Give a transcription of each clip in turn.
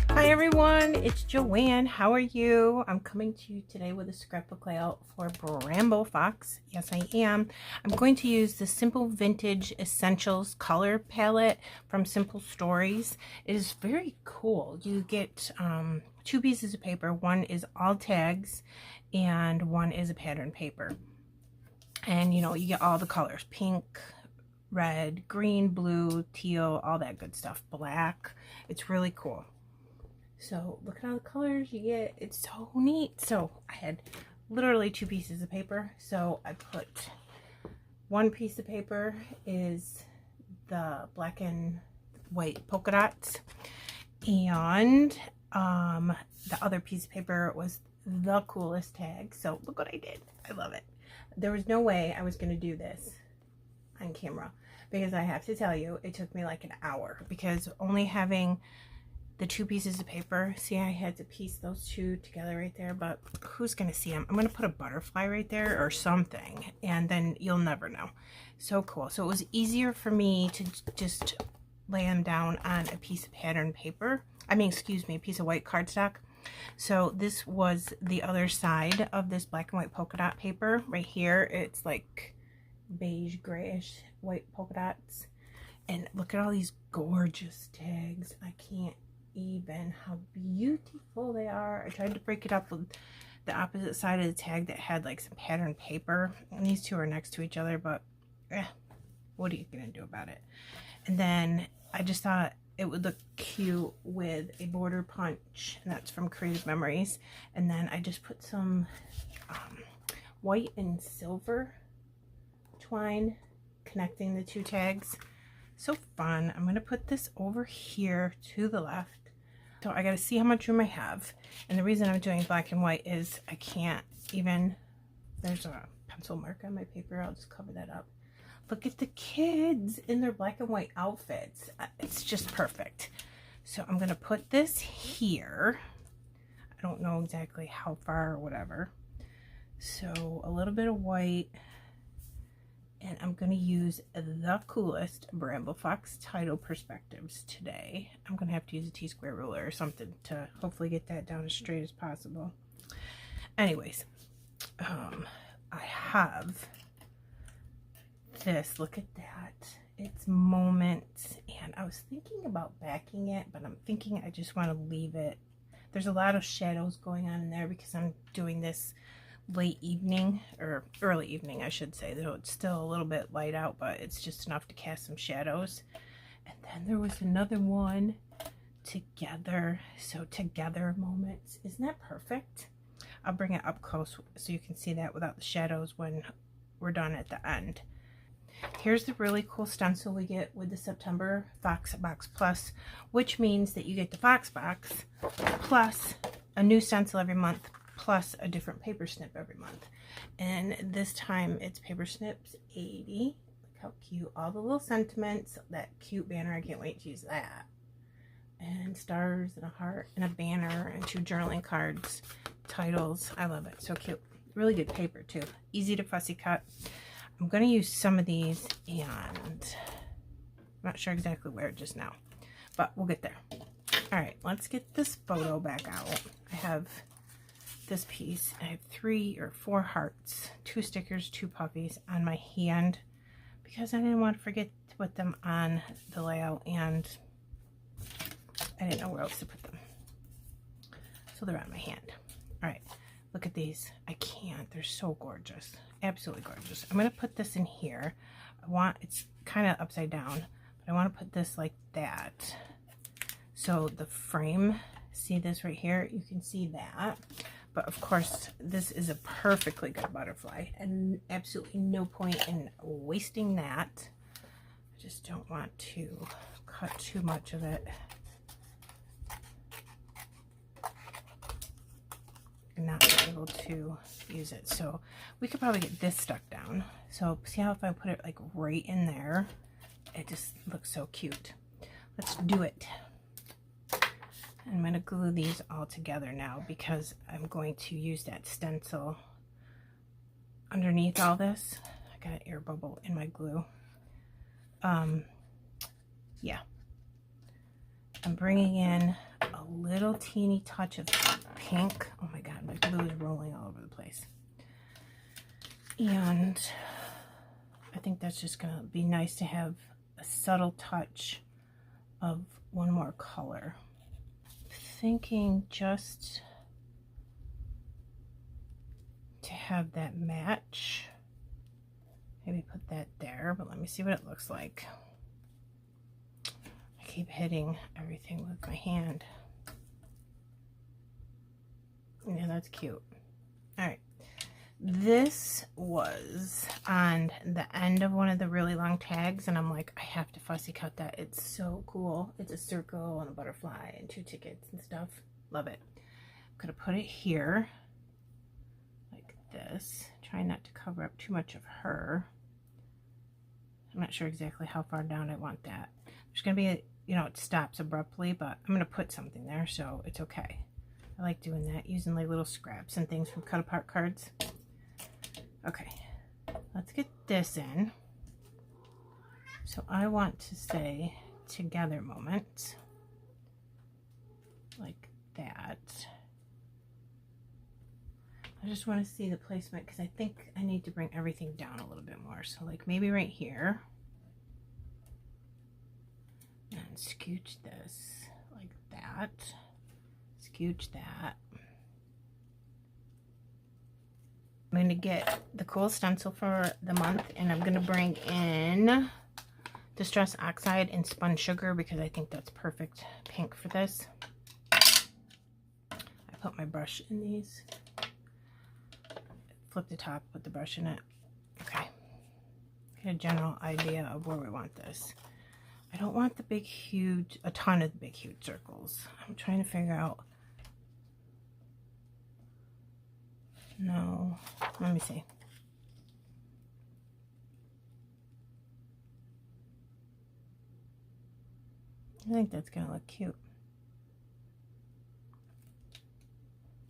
Hi everyone, it's Joanne. How are you? I'm coming to you today with a scrapbook layout for Bramble Fox. Yes, I am. I'm going to use the Simple Vintage Essentials color palette from Simple Stories. It is very cool. You get two pieces of paper. One is all tags and one is a pattern paper. And you know, you get all the colors: pink, red, green, blue, teal, all that good stuff, black. It's really cool. So look at all the colors you get. It's so neat. So I had literally two pieces of paper. So I put one piece of paper is the black and white polka dots, and the other piece of paper was the coolest tag. So look what I did. I love it. There was no way I was going to do this on camera, because I have to tell you, it took me like an hour, because only having the two pieces of paper, see, I had to piece those two together right there, but who's gonna see them? I'm gonna put a butterfly right there or something, and then you'll never know. So cool. So it was easier for me to just lay them down on a piece of pattern paper. I mean, excuse me, a piece of white cardstock. So this was the other side of this black and white polka dot paper right here. It's like beige, grayish, white polka dots. And look at all these gorgeous tags. I can't even how beautiful they are. I tried to break it up with the opposite side of the tag that had like some pattern paper, and these two are next to each other, but what are you gonna do about it? And then I just thought it would look cute with a border punch, and that's from Creative Memories. And then I just put some white and silver twine connecting the two tags. So fun. I'm gonna put this over here to the left. So I gotta see how much room I have. And the reason I'm doing black and white is I can't even, there's a pencil mark on my paper. I'll just cover that up. Look at the kids in their black and white outfits. It's just perfect. So I'm gonna put this here. I don't know exactly how far or whatever. So a little bit of white. And I'm going to use the coolest Bramble Fox title perspectives today. I'm going to have to use a T-square ruler or something to hopefully get that down as straight as possible. Anyways, I have this. Look at that. It's Moments. And I was thinking about backing it, but I'm thinking I just want to leave it. There's a lot of shadows going on in there because I'm doing this late evening, or early evening I should say, though it's still a little bit light out, but it's just enough to cast some shadows. And then there was another one, Together. So Together Moments. Isn't that perfect? I'll bring it up close so you can see that without the shadows when we're done at the end. Here's the really cool stencil we get with the September Fox Box Plus, which means that you get the Fox Box plus a new stencil every month, plus a different paper snip every month. And this time it's paper snips 80. Look how cute. All the little sentiments, that cute banner. I can't wait to use that. And stars and a heart and a banner and two journaling cards, titles. I love it. So cute. Really good paper too. Easy to fussy cut. I'm going to use some of these, and I'm not sure exactly where just now, but we'll get there. All right, let's get this photo back out. I have this piece. I have 3 or 4 hearts, 2 stickers, 2 puppies on my hand because I didn't want to forget to put them on the layout, and I didn't know where else to put them. So they're on my hand. All right, look at these. I can't. They're so gorgeous. Absolutely gorgeous. I'm going to put this in here. It's kind of upside down, but I want to put this like that. So the frame, see this right here? You can see that. But of course, this is a perfectly good butterfly, and absolutely no point in wasting that. I just don't want to cut too much of it and not be able to use it. So we could probably get this stuck down. So see how if I put it like right in there, it just looks so cute. Let's do it. I'm going to glue these all together now because I'm going to use that stencil underneath all this. I got an air bubble in my glue. Yeah. I'm bringing in a little teeny touch of pink. Oh my god, my glue is rolling all over the place. And I think that's just going to be nice to have a subtle touch of one more color. Thinking just to have that match. Maybe put that there, but let me see what it looks like. I keep hitting everything with my hand. Yeah, that's cute. All right. This was on the end of one of the really long tags, and I'm like, I have to fussy cut that. It's so cool. It's a circle and a butterfly and 2 tickets and stuff. Love it. I'm gonna put it here like this. Try not to cover up too much of her. I'm not sure exactly how far down I want that. There's gonna be a, you know, it stops abruptly, but I'm gonna put something there, so it's okay. I like doing that, using like little scraps and things from cut apart cards. Okay, let's get this in. So I want to say together moment, like that. I just want to see the placement because I think I need to bring everything down a little bit more. So like maybe right here. And scooch this like that. Scooch that. I'm going to get the cool stencil for the month, and I'm going to bring in Distress Oxide and Spun Sugar because I think that's perfect pink for this. I put my brush in these. Flip the top, put the brush in it. Okay. Get a general idea of where we want this. I don't want the big, huge, a ton of the big, huge circles. I'm trying to figure out. No, let me see. I think that's gonna look cute.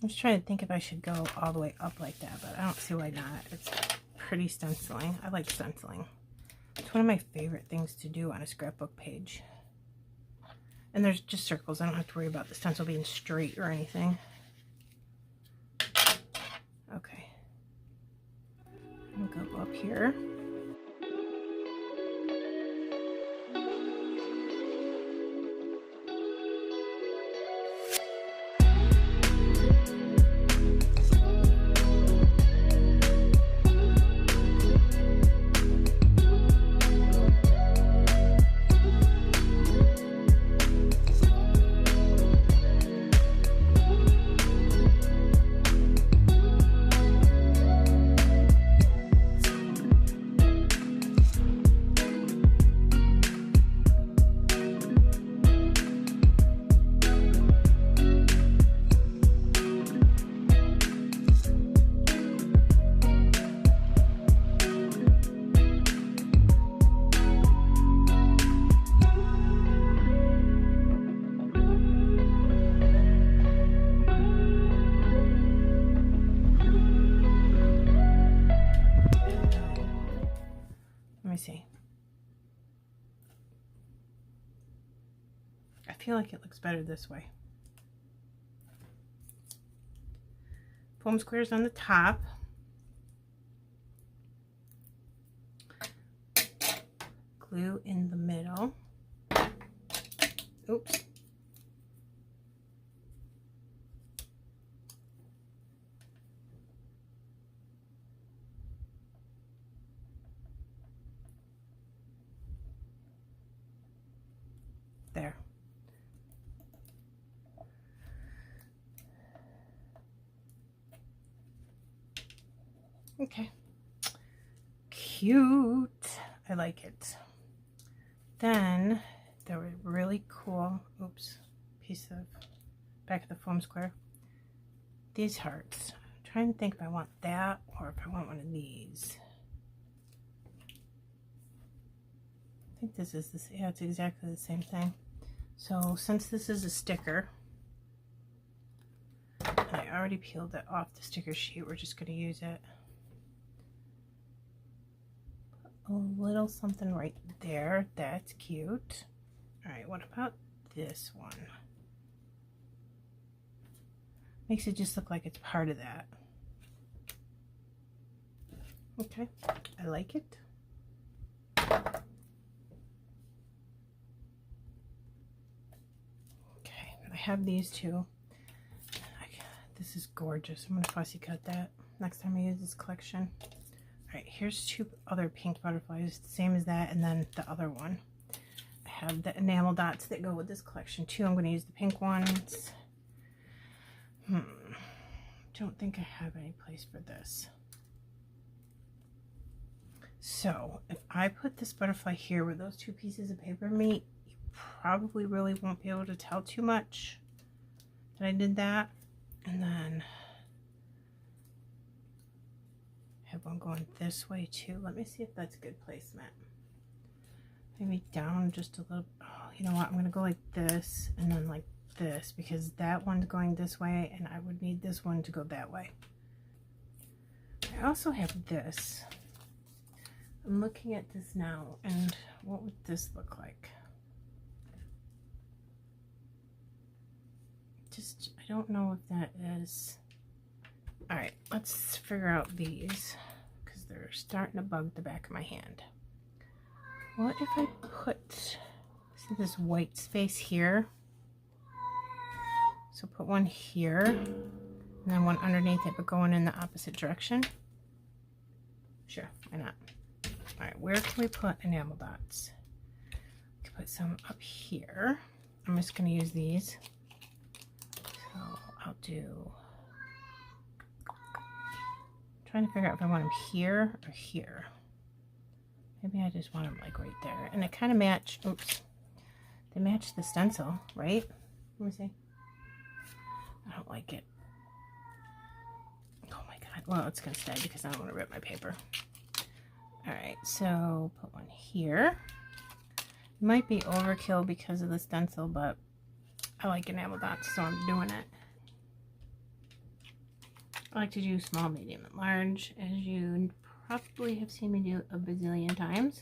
I'm just trying to think if I should go all the way up like that, but I don't see why not. It's pretty stenciling. I like stenciling. It's one of my favorite things to do on a scrapbook page. And there's just circles. I don't have to worry about the stencil being straight or anything. Okay. I'm gonna go up here. Me see. I feel like it looks better this way. Foam squares on the top. Glue in the middle. Oops. There. Okay. Cute. I like it. Then there was really cool, oops, piece of back of the foam square. These hearts. I'm trying to think if I want that or if I want one of these. I think this is this. Yeah, it's exactly the same thing. So since this is a sticker, I already peeled it off the sticker sheet. We're just going to use it. A little something right there. That's cute. Alright, what about this one? Makes it just look like it's part of that. Okay, I like it. Okay, I have these two. This is gorgeous. I'm going to fussy cut that next time I use this collection. Alright, here's two other pink butterflies, same as that, and then the other one. I have the enamel dots that go with this collection too. I'm going to use the pink ones. Don't think I have any place for this. So if I put this butterfly here where those two pieces of paper meet, you probably really won't be able to tell too much that I did that. And then I have one going this way too. Let me see if that's good placement. Maybe down just a little. Oh, you know what? I'm going to go like this and then like this, because that one's going this way and I would need this one to go that way. I also have this. I'm looking at this now, and what would this look like? Just, I don't know if that is. Alright, let's figure out these, because they're starting to bug the back of my hand. What if I put, see this white space here? So put one here, and then one underneath it, but going in the opposite direction. Sure, why not? Alright, where can we put enamel dots? We can put some up here. I'm just going to use these. So I'll do, I'm trying to figure out if I want them here or here. Maybe I just want them like right there. And they kind of match, oops, they match the stencil, right? Let me see. I don't like it. Oh my god. Well, it's going to stay because I don't want to rip my paper. Alright, so put one here. It might be overkill because of the stencil, but I like enamel dots, so I'm doing it. I like to do small, medium, and large, as you probably have seen me do a bazillion times.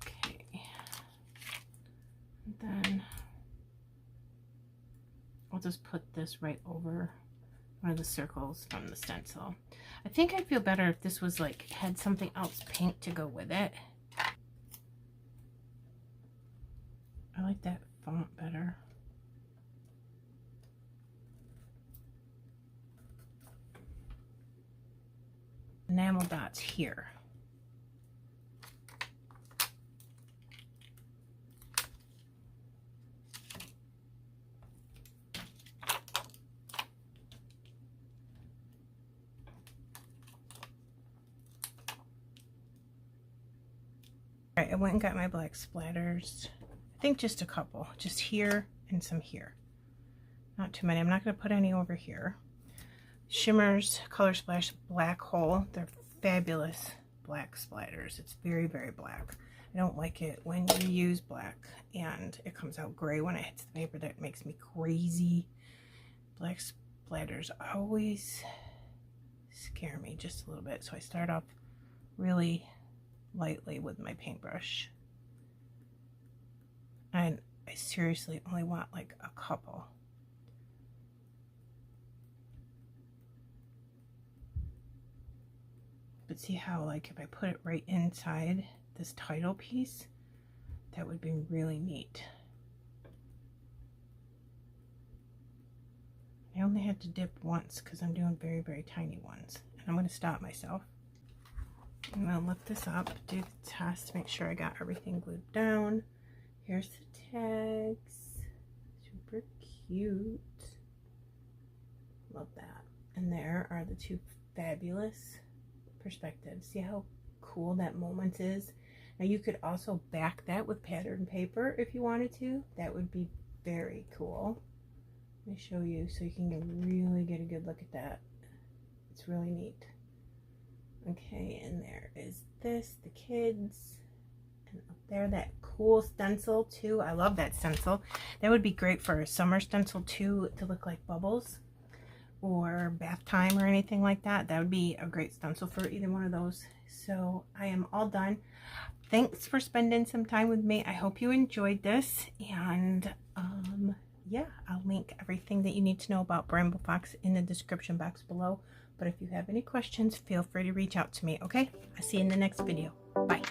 Okay. And then I'll just put this right over one of the circles from the stencil. I think I'd feel better if this was like, had something else pink to go with it. I like that font better. Enamel dots here. Alright, I went and got my black splatters. I think just a couple. Just here and some here. Not too many. I'm not going to put any over here. Shimmers, Color Splash Black Hole. They're fabulous black splatters. It's very, very black. I don't like it when you use black and it comes out gray when it hits the paper. That makes me crazy. Black splatters always scare me just a little bit. So I start off really lightly with my paintbrush. And I seriously only want like a couple. But see how, like, if I put it right inside this title piece, that would be really neat. I only had to dip once because I'm doing very, very tiny ones. And I'm going to stop myself. I'm going to lift this up, do the test to make sure I got everything glued down. Here's the tags. Super cute. Love that. And there are the two fabulous perspectives. See how cool that moment is? Now you could also back that with patterned paper if you wanted to. That would be very cool. Let me show you so you can really get a good look at that. It's really neat. Okay, and there is this, the kids, and up there that cool stencil too. I love that stencil. That would be great for a summer stencil too, to look like bubbles. or bath time or anything like that, that would be a great stencil for either one of those. So I am all done. Thanks for spending some time with me. I hope you enjoyed this, and yeah, I'll link everything that you need to know about Bramble Fox in the description box below. But if you have any questions, feel free to reach out to me, okay? I'll see you in the next video. Bye.